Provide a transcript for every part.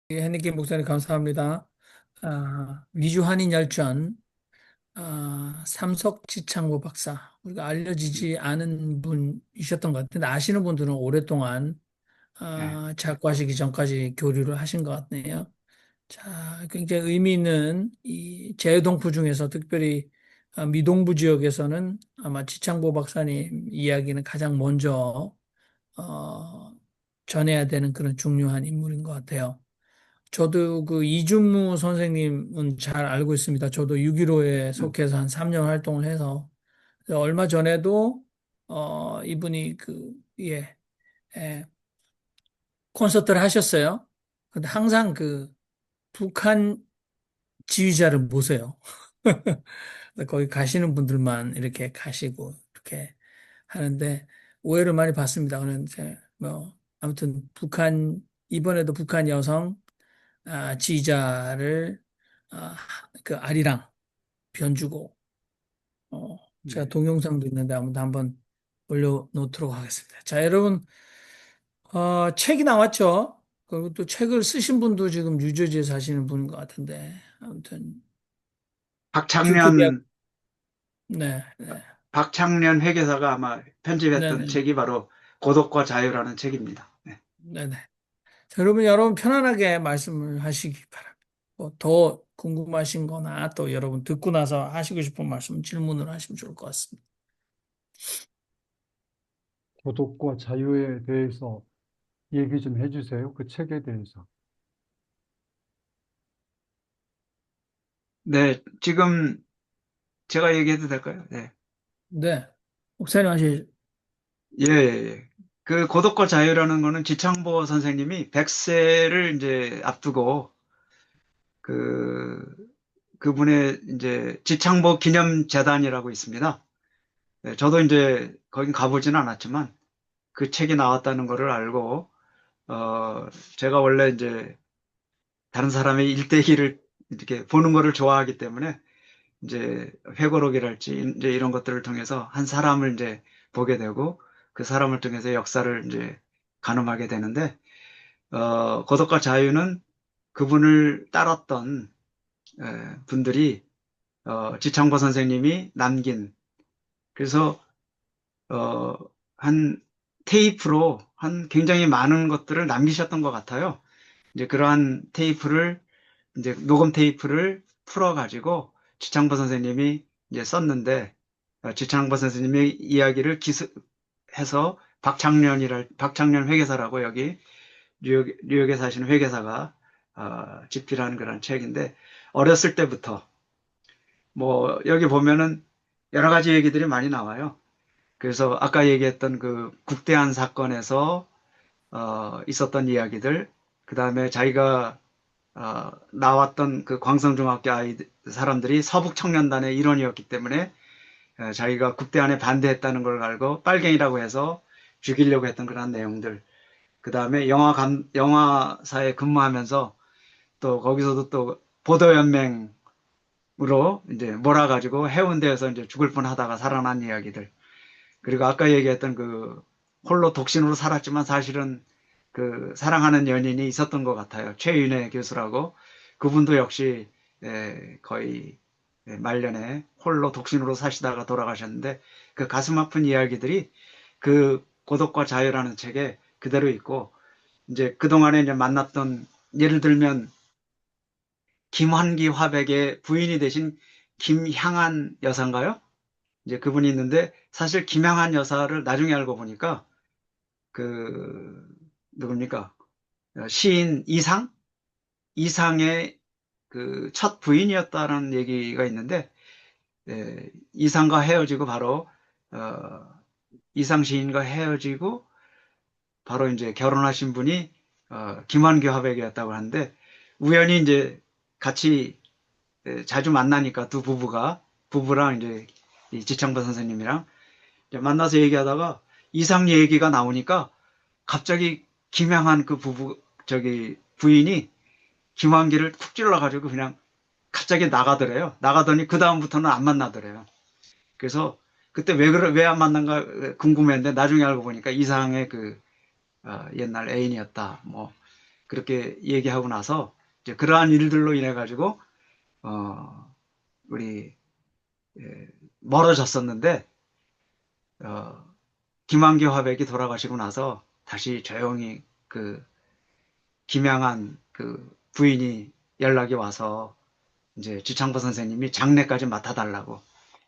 hennikin 목사님 감사합니다. 미주 한인열전, 삼석지창호 박사. 우리가 알려지지 않은 분이셨던 것 같은데, 아시는 분들은 오랫동안, 네, 작고하시기 전까지 교류를 하신 것 같네요. 자, 굉장히 의미 있는 이 재동부 중에서 특별히 미동부 지역에서는 아마 지창보 박사님 이야기는 가장 먼저, 어, 전해야 되는 그런 중요한 인물인 것 같아요. 저도 그 이준무 선생님은 잘 알고 있습니다. 저도 6.15에 속해서 한 3년 활동을 해서 얼마 전에도 이분이 예, 콘서트를 하셨어요. 근데 항상 그 북한 지휘자를 모세요. 거기 가시는 분들만 이렇게 가시고 이렇게 하는데 오해를 많이 받습니다. 그런데 뭐 아무튼 이번에도 북한 여성 지휘자를 그 아리랑 변주고 제가 네. 동영상도 있는데 한번 올려놓도록 하겠습니다. 자, 여러분 책이 나왔죠? 그리고 또 책을 쓰신 분도 지금 뉴저지에 사시는 분인 것 같은데 아무튼 듀크 대학 박창년, 네, 네, 박창년 회계사가 아마 네, 편집했던 네, 책이 바로 고독과 자유라는 책입니다. 네. 네, 네. 자, 여러분 편안하게 말씀을 하시기 바랍니다. 뭐더 궁금하신 거나 또 여러분 듣고 나서 하시고 싶은 말씀 질문을 하시면 좋을 것 같습니다. 도덕과 자유에 대해서 얘기 좀 해주세요. 그 책에 대해서. 네, 지금 제가 얘기해도 될까요? 네. 네. 목사님 예, 예. 예. 그 고독과 자유라는 거는 지창보 선생님이 100세를 이제 앞두고 그, 그분의 이제 지창보 기념재단이라고 있습니다. 네, 저도 이제 거긴 가보지는 않았지만 그 책이 나왔다는 거를 알고, 제가 원래 이제 다른 사람의 일대기를 이렇게 보는 거를 좋아하기 때문에 이제 회고록이랄지 이제 이런 것들을 통해서 한 사람을 이제 보게 되고 그 사람을 통해서 역사를 이제 가늠하게 되는데, 고독과 자유는 그분을 따랐던 분들이 지창보 선생님이 남긴, 그래서 어, 한 테이프로 한 굉장히 많은 것들을 남기셨던 것 같아요. 이제 그러한 테이프를 이제 녹음 테이프를 풀어가지고 지창보 선생님이 이제 썼는데, 지창보 선생님의 이야기를 기술해서 박창년 회계사라고 여기 뉴욕에 사시는 회계사가 집필한 그런 책인데, 어렸을 때부터 뭐 여기 보면은 여러 가지 얘기들이 많이 나와요. 그래서 아까 얘기했던 그 국대한 사건에서 있었던 이야기들, 그 다음에 자기가 나왔던 그 광성중학교 사람들이 서북청년단의 일원이었기 때문에 자기가 국대안에 반대했다는 걸 알고 빨갱이라고 해서 죽이려고 했던 그런 내용들. 그 다음에 영화사에 근무하면서 또 거기서도 또 보도연맹으로 이제 몰아가지고 해운대에서 이제 죽을 뻔하다가 살아난 이야기들. 그리고 아까 얘기했던 그 홀로 독신으로 살았지만 사실은 그 사랑하는 연인이 있었던 것 같아요. 최윤혜 교수라고. 그분도 역시 거의 말년에 홀로 독신으로 사시다가 돌아가셨는데, 그 가슴 아픈 이야기들이 그 고독과 자유라는 책에 그대로 있고, 이제 그동안에 이제 만났던, 예를 들면 김환기 화백의 부인이 되신 김향한 여사인가요? 이제 그분이 있는데, 사실 김향한 여사를 나중에 알고 보니까 그 누굽니까? 시인 이상의 그 첫 부인이었다는 얘기가 있는데, 이상과 헤어지고 바로 어, 이상 시인과 헤어지고 바로 이제 결혼하신 분이 김환규 화백이었다고 하는데, 우연히 이제 같이 자주 만나니까 두 부부랑 이제 이 지창보 선생님이랑 이제 만나서 얘기하다가 이상 얘기가 나오니까 갑자기 김양한 그 부인이 김환기를 툭 찔러가지고 그냥 갑자기 나가더래요. 나가더니 그 다음부터는 안 만나더래요. 그래서 그때 왜 안 만난가 궁금했는데 나중에 알고 보니까 이상의 그 옛날 애인이었다. 뭐 그렇게 얘기하고 나서 이제 그러한 일들로 인해 가지고 우리 예, 멀어졌었는데 어, 김한규 화백이 돌아가시고 나서 다시 조용히 그 김양한 그 부인이 연락이 와서 이제 지창보 선생님이 장례까지 맡아달라고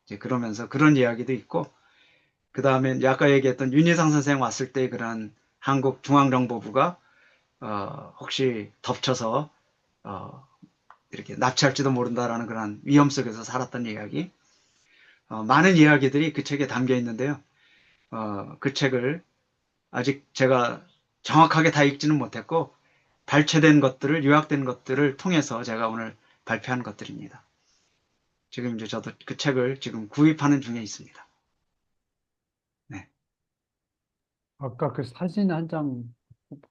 이제 그러면서 그런 이야기도 있고 그 다음에 아까 얘기했던 윤희상 선생 왔을 때 그런 한국중앙정보부가 혹시 덮쳐서 어, 이렇게 납치할지도 모른다라는 그런 위험 속에서 살았던 이야기 많은 이야기들이 그 책에 담겨 있는데요. 그 책을 아직 제가 정확하게 다 읽지는 못했고 발췌된 것들을 요약된 것들을 통해서 제가 오늘 발표한 것들입니다. 지금 이제 저도 그 책을 지금 구입하는 중에 있습니다. 네. 아까 그 사진 한 장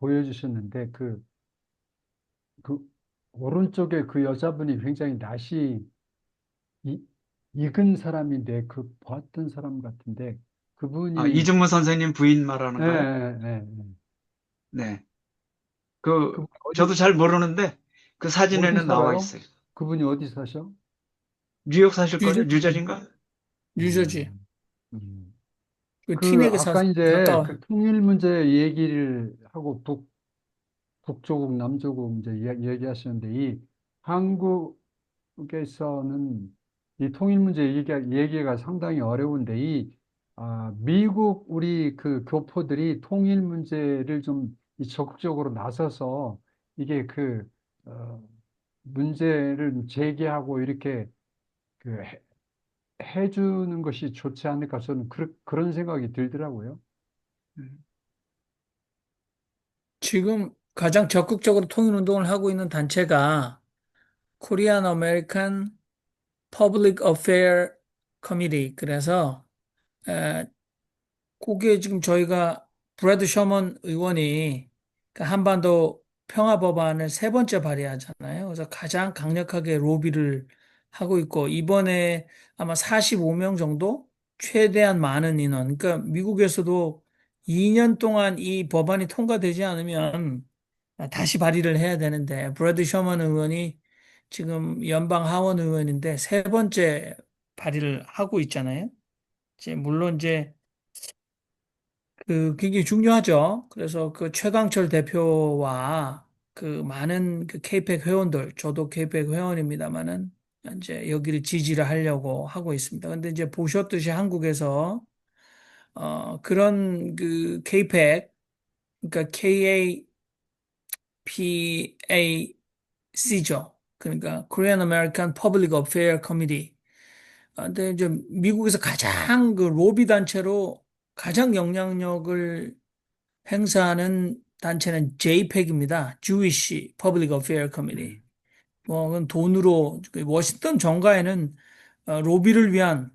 보여주셨는데 그 오른쪽에 그 여자분이 굉장히 낯이 이, 익은 사람인데 그 봤던 사람 같은데 그분이 이준무 선생님 부인 말하는 예, 거예요? 예, 예, 예. 네. 그분 저도 잘 모르는데 그 어디 사진에는 나와 살아요? 있어요. 그분이 어디 사셔? 뉴욕 사실걸요? 뉴저지, 뉴저지인가? 뉴저지. 음, 음. 그 그 티넥에 아까 이제 가까워. 그 통일 문제 얘기를 하고 북조국 남조국 이제 얘기하시는데 이 한국에서는 이 통일 문제 얘기가 상당히 어려운데 미국 우리 그 교포들이 통일 문제를 좀 이 적극적으로 나서서 이게 어, 문제를 제기하고 이렇게 그 해주는 것이 좋지 않을까 저는 그런 생각이 들더라고요. 음. 지금 가장 적극적으로 통일운동을 하고 있는 단체가 Korean American Public Affair Committee. 그래서 그게 지금 저희가 브래드 셔먼 의원이 그 한반도 평화 법안을 세 번째 발의하잖아요. 그래서 가장 강력하게 로비를 하고 있고 이번에 아마 45명 정도 최대한 많은 인원. 그러니까 미국에서도 2년 동안 이 법안이 통과되지 않으면 다시 발의를 해야 되는데 브래드 셔먼 의원이 지금 연방 하원 의원인데 세 번째 발의를 하고 있잖아요. 이제 물론 이제 그 굉장히 중요하죠. 그래서 그 최강철 대표와 그 많은 그 케이펙 회원들, 저도 케이펙 회원입니다만은 이제 여기를 지지를 하려고 하고 있습니다. 근데 이제 보셨듯이 한국에서 그런 그 케이펙, 그러니까 KAPAC죠. 그러니까 Korean American Public Affair Committee. 근데 이제 미국에서 가장 그 로비 단체로 가장 영향력을 행사하는 단체는 JPEC입니다. Jewish Public Affairs Committee. 음. 뭐, 그건 돈으로, 그 워싱턴 정가에는 로비를 위한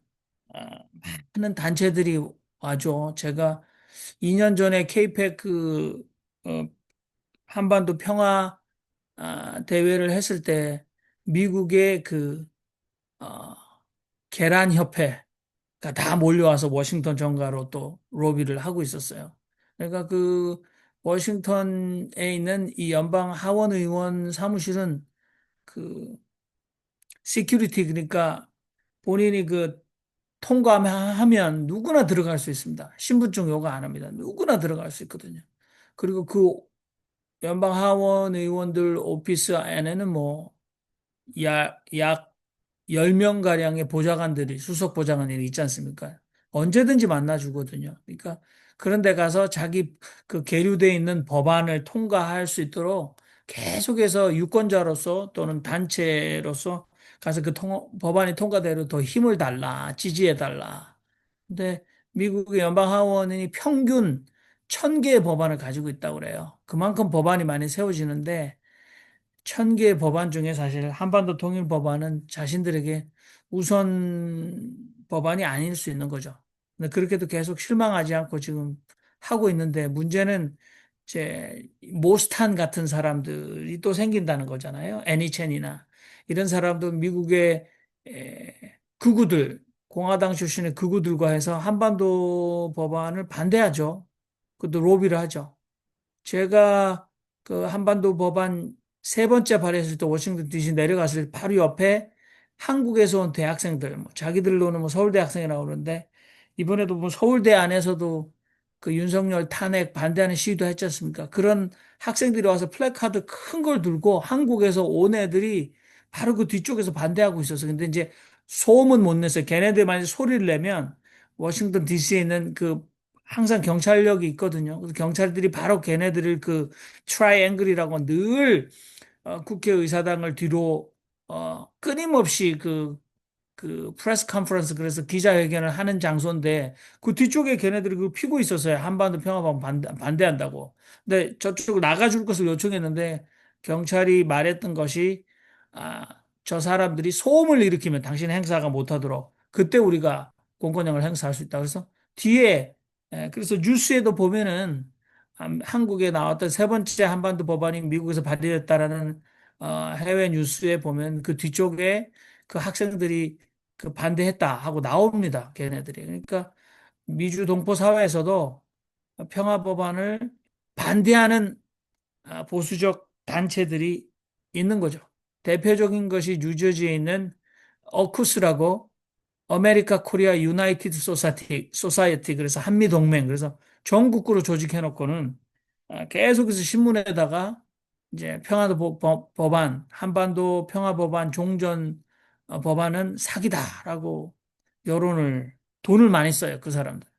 어, 많은 단체들이 와죠. 제가 2년 전에 케이펙 어, 한반도 평화 대회를 했을 때 미국의 어, 계란협회 다 몰려와서 워싱턴 정가로 또 로비를 하고 있었어요. 그러니까 그 워싱턴에 있는 이 연방 하원 의원 사무실은 그 시큐리티 그러니까 본인이 그 통과하면 누구나 들어갈 수 있습니다. 신분증 요구 안 합니다. 누구나 들어갈 수 있거든요. 그리고 그 연방 하원 의원들 오피스 안에는 뭐 약 10명가량의 보좌관들이, 수석 보좌관들이 있지 않습니까? 언제든지 만나주거든요. 그러니까 그런 데 가서 자기 그 계류돼 있는 법안을 통과할 수 있도록 계속해서 유권자로서 또는 단체로서 가서 법안이 통과되도록 더 힘을 달라, 지지해 달라. 근데 미국의 연방 하원이 평균 1000개의 법안을 가지고 있다고 그래요. 그만큼 법안이 많이 세워지는데 1000개의 법안 중에 사실 한반도 통일 법안은 자신들에게 우선 법안이 아닐 수 있는 거죠. 근데 그렇게도 계속 실망하지 않고 지금 하고 있는데 문제는 이제 모스탄 같은 사람들이 또 생긴다는 거잖아요. 애니첸이나 이런 사람도 미국의 극우들, 공화당 출신의 극우들과 해서 한반도 법안을 반대하죠. 그것도 로비를 하죠. 제가 그 한반도 법안 세 번째 발의했을 때 워싱턴 DC 내려갔을 때 바로 옆에 한국에서 온 대학생들, 뭐 자기들로는 뭐 서울대 학생이라고 그러는데 이번에도 뭐 서울대 안에서도 그 윤석열 탄핵 반대하는 시위도 했지 않습니까? 그런 학생들이 와서 플래카드 큰 걸 들고 한국에서 온 애들이 바로 그 뒤쪽에서 반대하고 있었어. 근데 이제 소음은 못 냈어요. 걔네들 만약 소리를 내면 워싱턴 DC에 있는 그 항상 경찰력이 있거든요. 그래서 경찰들이 바로 걔네들을 그 트라이앵글이라고 늘 국회의사당을 뒤로 끊임없이 그 프레스 컨퍼런스 그래서 기자회견을 하는 장소인데 그 뒤쪽에 걔네들이 그 피고 있었어요. 한반도 평화방 반대한다고. 근데 저쪽으로 나가줄 것을 요청했는데 경찰이 말했던 것이 저 사람들이 소음을 일으키면 당신 행사가 못하도록 그때 우리가 공권력을 행사할 수 있다. 그래서 뒤에 그래서 뉴스에도 보면은 한국에 나왔던 세 번째 한반도 법안이 미국에서 발의됐다라는 해외 뉴스에 보면 그 뒤쪽에 그 학생들이 그 반대했다 하고 나옵니다. 걔네들이. 그러니까 미주 동포 사회에서도 평화 법안을 반대하는 보수적 단체들이 있는 거죠. 대표적인 것이 뉴저지에 있는 어쿠스라고 아메리카 코리아 유나이티드 소사이티 그래서 한미 동맹 그래서 전국구로 조직해놓고는 계속해서 신문에다가 이제 법안 한반도 평화 법안 종전 법안은 사기다라고 여론을 돈을 많이 써요 그 사람들.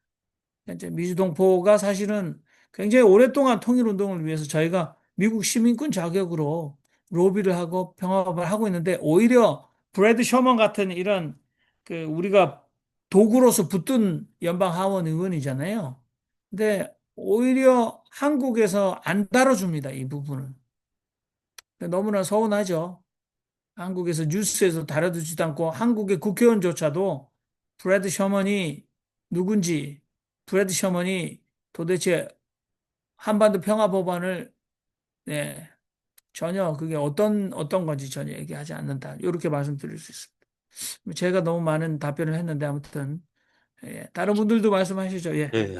이제 민주동포가 사실은 굉장히 오랫동안 통일운동을 위해서 저희가 미국 시민권 자격으로 로비를 하고 평화법을 하고 있는데 오히려 브래드 셔먼 같은 이런 그 우리가 도구로서 붙든 연방 하원 의원이잖아요. 근데 오히려 한국에서 안 다뤄줍니다, 이 부분은. 너무나 서운하죠. 한국에서 뉴스에서 다뤄주지도 않고 한국의 국회의원조차도 브래드 셔먼이 누군지, 브래드 셔먼이 도대체 한반도 평화 법안을 네, 전혀 그게 어떤 건지 전혀 얘기하지 않는다. 이렇게 말씀드릴 수 있습니다. 제가 너무 많은 답변을 했는데 아무튼 다른 분들도 말씀하시죠. 예. 예,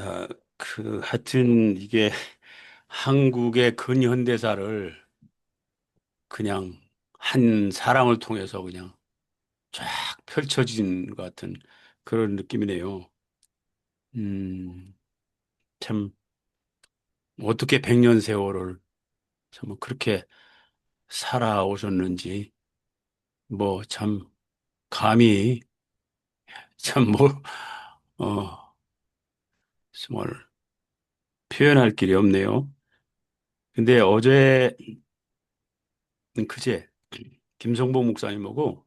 하여튼 이게 한국의 근현대사를 그냥 한 사람을 통해서 그냥 쫙 펼쳐진 것 같은 그런 느낌이네요. 음, 참, 어떻게 100년 세월을 참 그렇게 살아오셨는지, 뭐 참, 감히 참 어, 정말 표현할 길이 없네요. 근데 어제, 그제, 김성보 목사님하고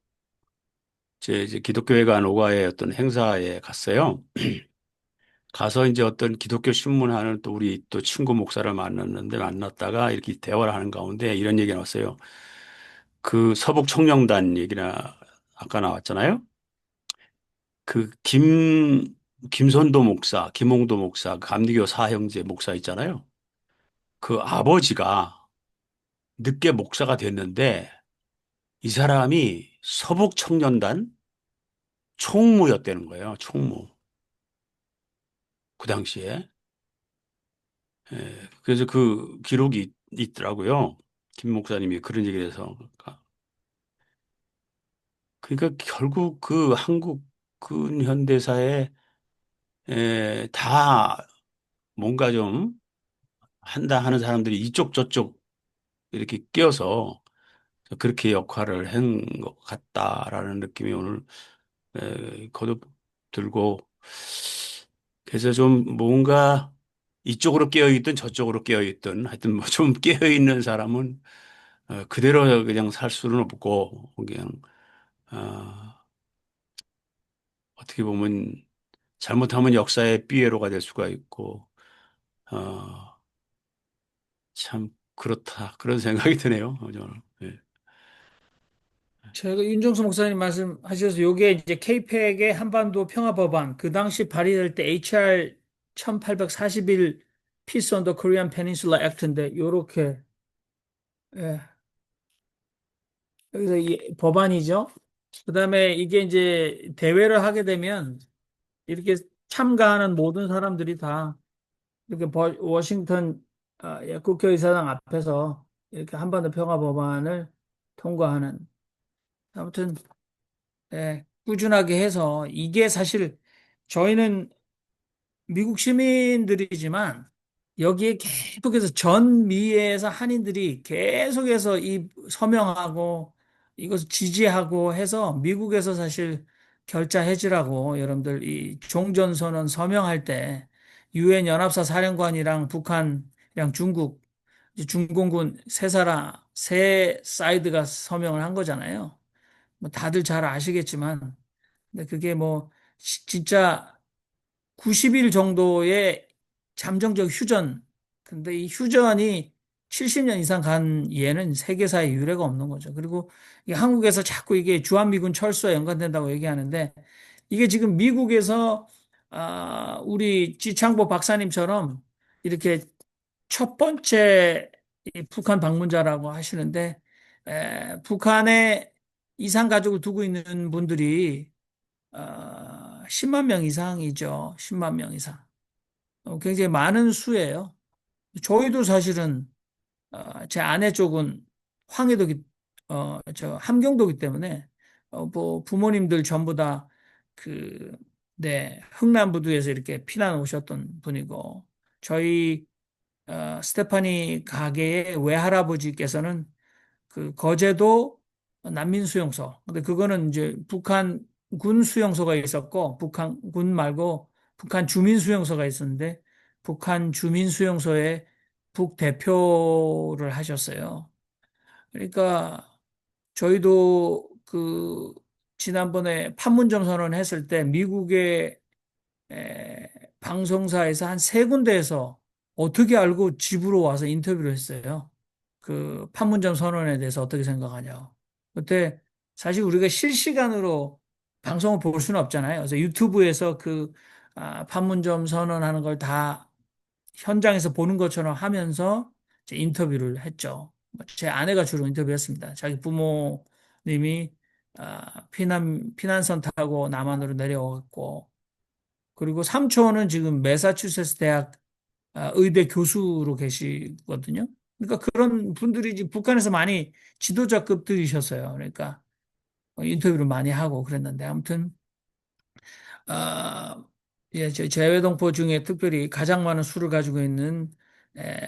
제 이제 기독교회관 오가의 어떤 행사에 갔어요. 가서 이제 어떤 기독교 신문하는 또 우리 또 친구 목사를 만났는데 만났다가 이렇게 대화를 하는 가운데 이런 얘기가 나왔어요. 그 서북 청년단 얘기나 아까 나왔잖아요. 그 김선도 목사, 김홍도 목사, 감리교 사형제 목사 있잖아요. 그 아버지가 늦게 목사가 됐는데 이 사람이 서북 청년단 총무였다는 거예요. 총무. 그 당시에. 그래서 그 기록이 있더라고요. 김 목사님이 그런 얘기를 해서. 그러니까 결국 그 한국 근현대사에 다 뭔가 좀 한다 하는 사람들이 이쪽 저쪽 이렇게 끼어서 그렇게 역할을 한 것 같다라는 느낌이 오늘 거듭 들고 그래서 좀 뭔가 이쪽으로 끼어 있든 저쪽으로 끼어 있든 하여튼 뭐 좀 끼어 있는 사람은 그대로 그냥 살 수는 없고 그냥 어, 어떻게 보면 잘못하면 역사의 삐에로가 될 수가 있고 어, 참 그렇다 그런 생각이 드네요. 저는. 예. 제가 윤정수 목사님 말씀하셔서 요게 이제 케이펙의 한반도 평화 법안 그 당시 발의될 때 HR 1841 Peace on the Korean Peninsula Act인데 요렇게 예, 여기서 이 법안이죠. 그다음에 이게 이제 대회를 하게 되면 이렇게 참가하는 모든 사람들이 다 이렇게 워싱턴 예, 국회의사당 앞에서 이렇게 한반도 평화 법안을 통과하는 아무튼 예, 꾸준하게 해서 이게 사실 저희는 미국 시민들이지만 여기에 계속해서 전미에서 한인들이 계속해서 이 서명하고 이것을 지지하고 해서 미국에서 사실 결자 해지라고 여러분들 이 종전선언 서명할 때 유엔 연합사 사령관이랑 북한이랑 중국 이제 중공군 세 사이드가 서명을 한 거잖아요. 뭐 다들 잘 아시겠지만 근데 그게 뭐 진짜 90일 정도의 잠정적 휴전. 근데 이 휴전이 70년 이상 간 예는 세계사에 유례가 없는 거죠. 그리고 이 한국에서 자꾸 이게 주한미군 철수와 연관된다고 얘기하는데 이게 지금 미국에서 우리 지창보 박사님처럼 이렇게 첫 번째 이 북한 방문자라고 하시는데 북한에 이산 가족을 두고 있는 분들이 10만 명 이상이죠. 10만 명 이상. 굉장히 많은 수예요. 저희도 사실은 제 아내 쪽은 황해도기 저 함경도기 때문에 뭐 부모님들 전부 다 그, 네, 흥남부두에서 이렇게 피난 오셨던 분이고 저희 스테파니 가게의 외할아버지께서는 그 거제도 난민수용소. 근데 그거는 이제 북한 군 수용소가 있었고, 북한 군 말고 북한 주민수용소가 있었는데, 북한 주민수용소의 북대표를 하셨어요. 그러니까 저희도 그 지난번에 판문점 선언했을 때 미국의 방송사에서 한 세 군데에서 어떻게 알고 집으로 와서 인터뷰를 했어요. 그 판문점 선언에 대해서 어떻게 생각하냐. 그때 사실 우리가 실시간으로 방송을 볼 수는 없잖아요. 그래서 유튜브에서 그 판문점 선언하는 걸 다 현장에서 보는 것처럼 하면서 이제 인터뷰를 했죠. 제 아내가 주로 인터뷰했습니다. 자기 부모님이 피난선 타고 남한으로 내려왔고, 그리고 삼촌은 지금 매사추세츠 대학 의대 교수로 계시거든요. 그러니까 그런 분들이 이제 북한에서 많이 지도자급들이셨어요. 그러니까 인터뷰를 많이 하고 그랬는데 아무튼 아, 예, 저 재외동포 중에 특별히 가장 많은 수를 가지고 있는 에,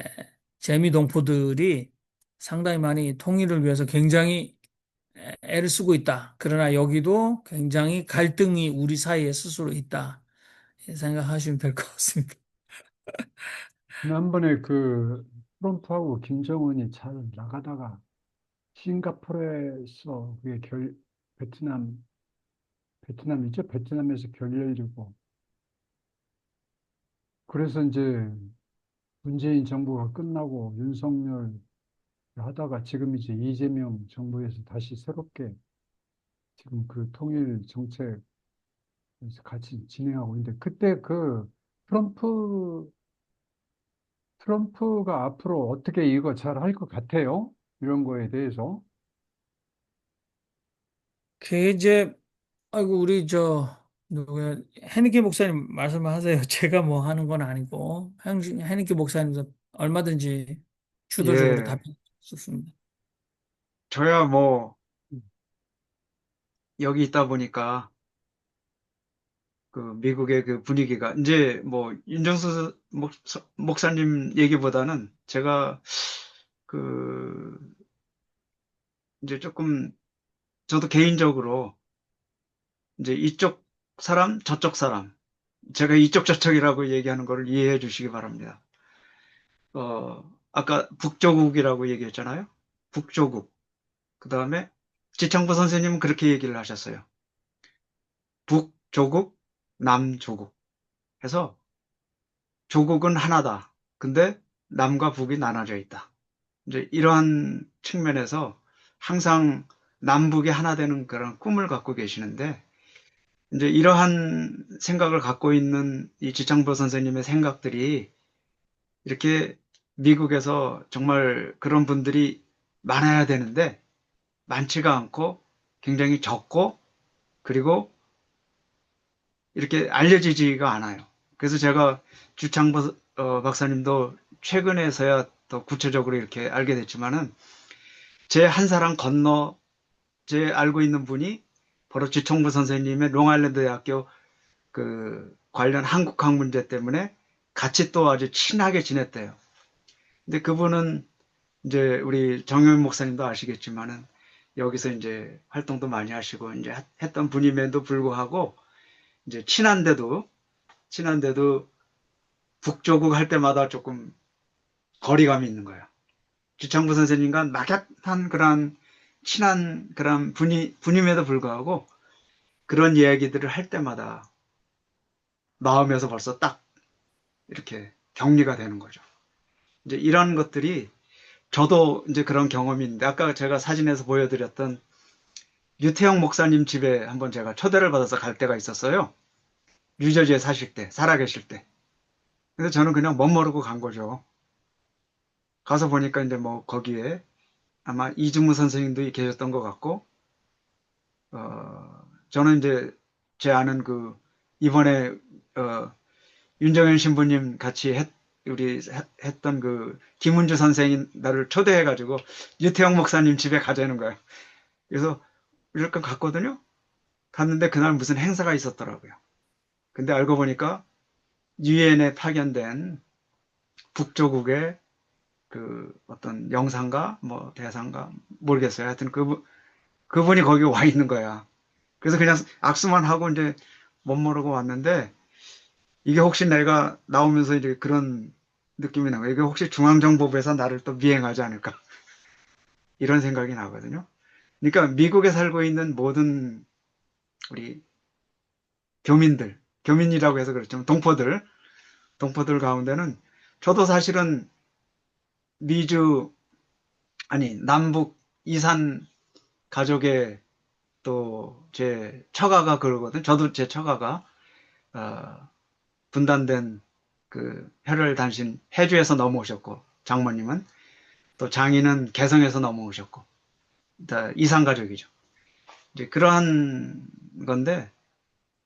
재미동포들이 상당히 많이 통일을 위해서 굉장히 애를 쓰고 있다. 그러나 여기도 굉장히 갈등이 우리 사이에 스스로 있다. 생각하시면 될 것 같습니다. 지난번에 그 트럼프하고 김정은이 잘 나가다가 싱가포르에서 그게 베트남이죠? 베트남에서 결렬이고 그래서 이제 문재인 정부가 끝나고 윤석열 하다가 지금 이제 이재명 정부에서 다시 새롭게 지금 그 통일 정책에서 같이 진행하고 있는데 그때 그 트럼프 트럼프가 앞으로 어떻게 이거 잘 할 것 같아요? 이런 거에 대해서. 그 이제 아이고 우리 저 누구야 해니키 목사님 말씀을 하세요. 제가 뭐 하는 건 아니고 해니키 목사님도 얼마든지 주도적으로 예, 답변 썼습니다. 저야 뭐 여기 있다 보니까 그 미국의 그 분위기가 이제 뭐 윤정수 목사님 얘기보다는 제가 그 이제 조금 저도 개인적으로 이제 이쪽 사람 저쪽 사람 제가 이쪽 저쪽이라고 얘기하는 거를 이해해 주시기 바랍니다. 아까 북조국이라고 얘기했잖아요. 북조국. 그다음에 지창보 선생님은 그렇게 얘기를 하셨어요. 북조국, 남조국 해서 조국은 하나다. 근데 남과 북이 나눠져 있다. 이제 이러한 측면에서 항상 남북이 하나 되는 그런 꿈을 갖고 계시는데 이제 이러한 생각을 갖고 있는 이 지창보 선생님의 생각들이 이렇게 미국에서 정말 그런 분들이 많아야 되는데 많지가 않고 굉장히 적고 그리고 이렇게 알려지지가 않아요. 그래서 제가 주창보 박사님도 최근에서야 더 구체적으로 이렇게 알게 됐지만은 제 한 사람 건너 제 알고 있는 분이 바로 지총무 선생님의 롱아일랜드 대학교 그 관련 한국학 문제 때문에 같이 또 아주 친하게 지냈대요. 근데 그분은 이제 우리 정효인 목사님도 아시겠지만은 여기서 이제 활동도 많이 하시고 이제 했던 분임에도 불구하고 이제 친한데도 북조국 할 때마다 조금 거리감이 있는 거예요. 주창부 선생님과 막연한 그런 친한 그런 분임에도 불구하고 그런 이야기들을 할 때마다 마음에서 벌써 딱 이렇게 격리가 되는 거죠. 이제 이런 것들이 저도 이제 그런 경험이 있는데 아까 제가 사진에서 보여드렸던 유태영 목사님 집에 한번 제가 초대를 받아서 갈 때가 있었어요. 뉴저지에 사실 때, 살아계실 때. 그래서 저는 그냥 멋모르고 간 거죠. 가서 보니까 이제 뭐 거기에 아마 이중무 선생님도 계셨던 것 같고, 저는 이제 제 아는 그 이번에 윤정현 신부님 같이 우리 했던 그 김은주 선생이 나를 초대해가지고 유태영 목사님 집에 가자는 거예요. 그래서 이렇게 갔거든요. 갔는데 그날 무슨 행사가 있었더라고요. 근데 알고 보니까 유엔에 파견된 북조국의 그 어떤 영상가 뭐 대사인가 모르겠어요. 하여튼 그분이 거기 와 있는 거야. 그래서 그냥 악수만 하고 이제 못 모르고 왔는데 이게 혹시 내가 나오면서 이제 그런 느낌이 나고 이게 혹시 중앙정보부에서 나를 또 미행하지 않을까 이런 생각이 나거든요. 그러니까 미국에 살고 있는 모든 우리 교민이라고 해서 그렇지만 동포들 가운데는 저도 사실은 미주 아니 남북 이산 가족의 또 제 처가가 그러거든. 저도 제 처가가 분단된 그 혈혈 단신 해주에서 넘어오셨고 장모님은 또 장인은 개성에서 넘어오셨고 다 이산 가족이죠. 이제 그러한 건데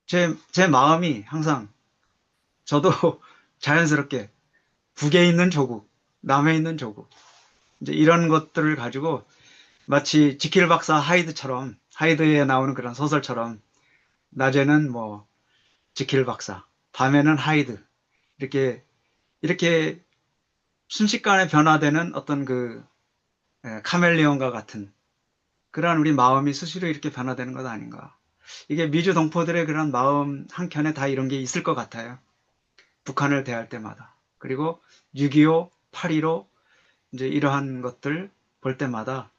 제 마음이 항상 저도 자연스럽게 북에 있는 조국, 남에 있는 조국 이제 이런 것들을 가지고 마치 지킬 박사 하이드처럼 하이드에 나오는 그런 소설처럼 낮에는 뭐 지킬 박사, 밤에는 하이드 이렇게 순식간에 변화되는 어떤 그 카멜레온과 같은 그러한 우리 마음이 수시로 이렇게 변화되는 것 아닌가. 이게 미주 동포들의 그런 마음 한켠에 다 이런 게 있을 것 같아요. 북한을 대할 때마다. 그리고 6.25, 8.15 이제 이러한 것들 볼 때마다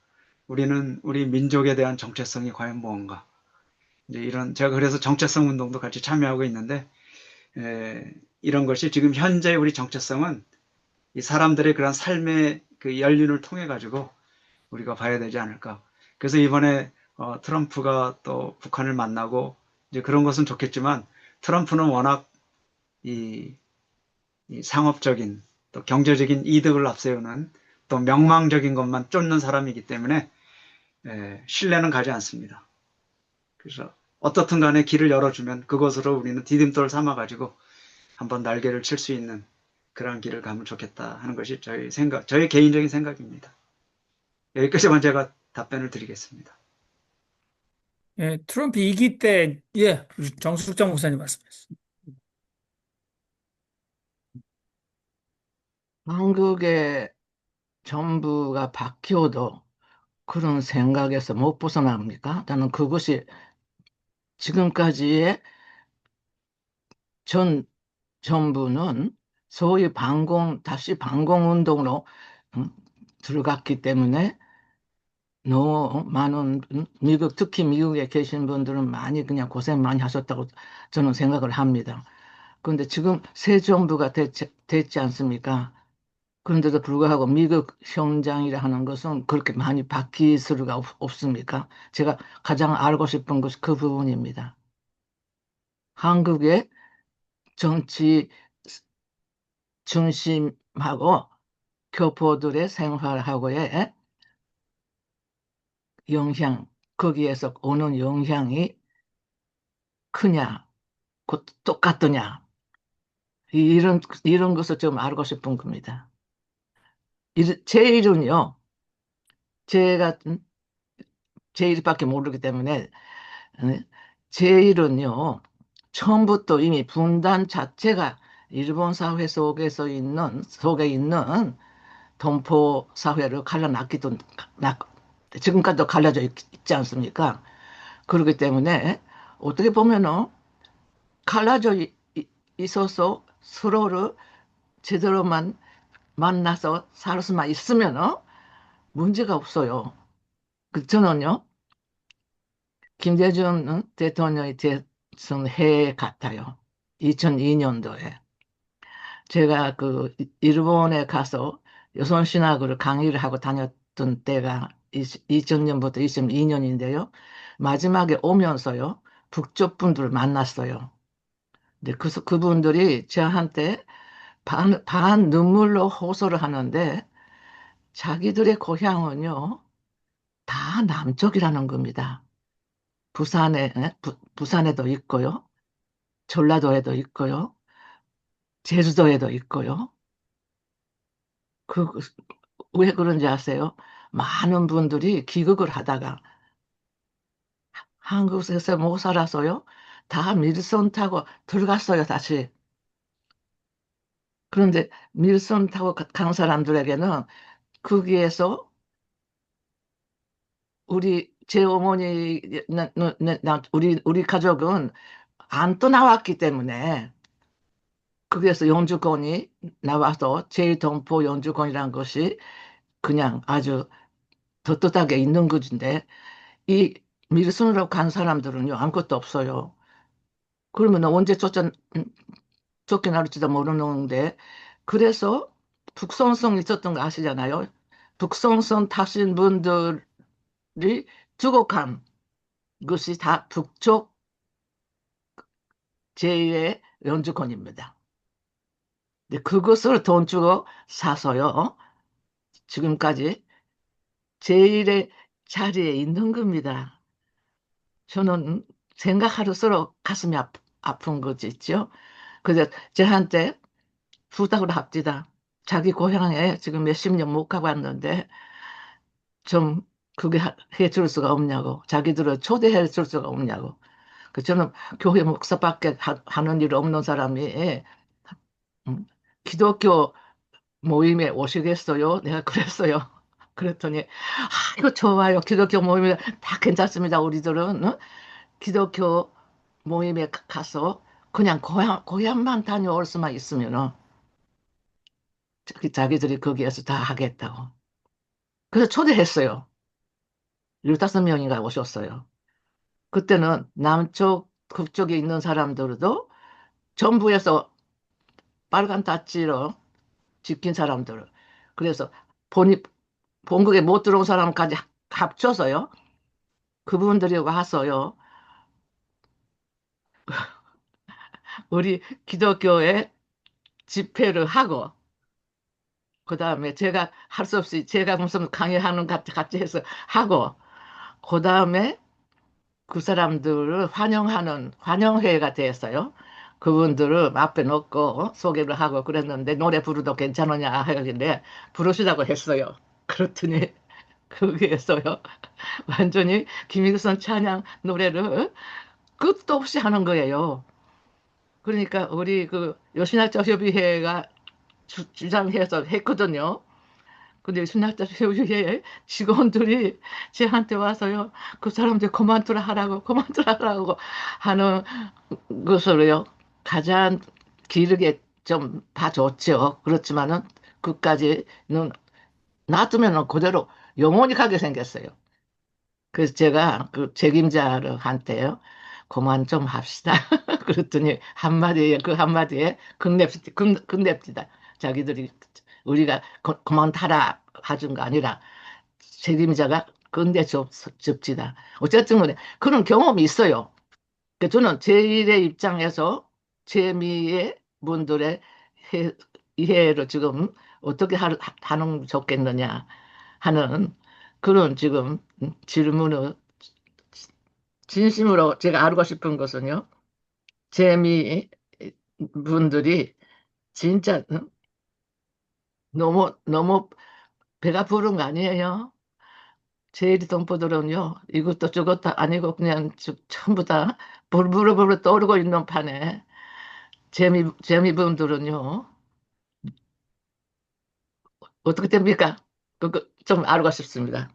우리는 우리 민족에 대한 정체성이 과연 무언가. 이제 이런 제가 그래서 정체성 운동도 같이 참여하고 있는데 이런 것이 지금 현재 우리 정체성은 이 사람들의 그런 삶의 그 연륜을 통해 가지고 우리가 봐야 되지 않을까. 그래서 이번에 트럼프가 또 북한을 만나고 이제 그런 것은 좋겠지만 트럼프는 워낙 이, 이 상업적인 또 경제적인 이득을 앞세우는 또 명망적인 것만 쫓는 사람이기 때문에 신뢰는 가지 않습니다. 그래서 어떻든 간에 길을 열어주면 그것으로 우리는 디딤돌 삼아가지고 한번 날개를 칠 수 있는 그런 길을 가면 좋겠다 하는 것이 저희 개인적인 생각입니다. 여기까지만 제가 답변을 드리겠습니다. 예, 트럼프 2기 때, 예, 우리 정숙장 목사님 말씀하셨습니다. 한국의 정부가 바뀌어도 그런 생각에서 못 벗어납니까? 나는 그것이 지금까지의 전 정부는 소위 다시 반공운동으로 음, 들어갔기 때문에 너무 많은 특히 미국에 계신 분들은 많이 그냥 고생 많이 하셨다고 저는 생각을 합니다. 그런데 지금 새 정부가 됐지 않습니까? 그런데도 불구하고 미국 현장이라 하는 것은 그렇게 많이 바뀔 수가 없습니까? 제가 가장 알고 싶은 것이 그 부분입니다. 한국의 정치 중심하고 교포들의 생활하고의 영향, 거기에서 오는 영향이 크냐, 곧 똑같으냐, 이런 것을 좀 알고 싶은 겁니다. 제 일은요, 제가 제 일밖에 모르기 때문에, 어, 제 일은요, 처음부터 이미 분단 자체가 일본 사회 속에 있는 동포 사회를 갈라놨기도, 지금까지도 갈라져 있지 않습니까? 그렇기 때문에 어떻게 보면은 갈라져 있어서 서로를 제대로만 만나서 살 수만 있으면은 문제가 없어요. 저는요, 김대중 대통령이 대선 해 같아요. 2002년도에. 제가 그 일본에 가서 여성신학을 강의를 하고 다녔던 때가 2000년부터 22년인데요. 마지막에 오면서요, 북쪽 분들을 만났어요. 근데 그분들이 저한테 반 눈물로 호소를 하는데 자기들의 고향은요, 다 남쪽이라는 겁니다. 부산에도 있고요. 전라도에도 있고요. 제주도에도 있고요. 그, 왜 그런지 아세요? 많은 분들이 귀국을 하다가 한국에서 못 살아서요. 다 밀선 타고 들어갔어요, 다시. 그런데 밀선 타고 간 사람들에게는 거기에서 제 어머니, 우리 가족은 안 떠나왔기 때문에 거기에서 영주권이 나와서 제2동포 영주권이라는 것이 그냥 아주 떳떳하게 있는 것인데 이 밀선으로 간 사람들은요 아무것도 없어요. 그러면 언제 쫓겨날지도 모르는데 그래서 북송성 있었던 거 아시잖아요. 북송성 타신 분들이 두고 간 것이 다 북쪽 제1의 영주권입니다. 근데 그것을 돈 주고 사서요. 지금까지 제1의 자리에 있는 겁니다. 저는 생각할수록 가슴이 아픈 거지 있죠. 그래서 저한테 부탁을 합디다. 자기 고향에 지금 몇십 년 못 가고 왔는데 좀 그게 해줄 수가 없냐고. 자기들을 초대해 줄 수가 없냐고. 그 저는 교회 목사밖에 하는 일 없는 사람이 음, 기독교 모임에 오시겠어요? 내가 그랬어요. 그랬더니 이거 좋아요. 기독교 모임에 다 괜찮습니다. 우리들은 기독교 모임에 가서 그냥 고향만 다녀올 수만 있으면은 자기들이 거기에서 다 하겠다고. 그래서 초대했어요. 15명인가 오셨어요. 그때는 남쪽, 그쪽에 있는 사람들도 정부에서 빨간 다찌로 지킨 사람들. 그래서 본국에 못 들어온 사람까지 합쳐서요. 그분들이 와서요. 우리 기독교에 집회를 하고 그 다음에 제가 할 수 없이 제가 무슨 강의하는 같이 해서 하고 그 다음에 그 사람들을 환영하는 환영회가 됐어요. 그분들을 앞에 놓고 소개를 하고 그랬는데 노래 부르도 괜찮으냐 하길래 부르시라고 했어요. 그랬더니 거기에서요 완전히 김일성 찬양 노래를 끝도 없이 하는 거예요. 그러니까 우리 그 여신학자 협의회가 주장해서 했거든요. 근데 신학자 협의회 직원들이 저한테 와서요, 그 사람들 그만두라 하라고 하는 것으로요, 가장 기르게 좀 봐줬죠. 그렇지만은, 그까지는 놔두면 그대로 영원히 가게 생겼어요. 그래서 제가 그 책임자를 한테요, 그만 좀 합시다. 그랬더니 그 한마디에 끝냅시다. 자기들이 우리가 그만 타라 하준 거 아니라 책임자가 접지다. 어쨌든 간에 그런 경험이 있어요. 그 저는 제1의 입장에서 재미의 분들의 해- 이해를 지금 어떻게 하는 좋겠느냐 하는 그런 지금 질문을 진심으로 제가 알고 싶은 것은요. 재미 분들이 진짜 너무 너무 배가 부른 거 아니에요? 제일 동포들은요, 이것도 저것도 아니고 그냥 전부 다 부르부르 떠오르고 있는 판에 재미분들은요, 어떻게 됩니까? 그거 좀 알고 싶습니다.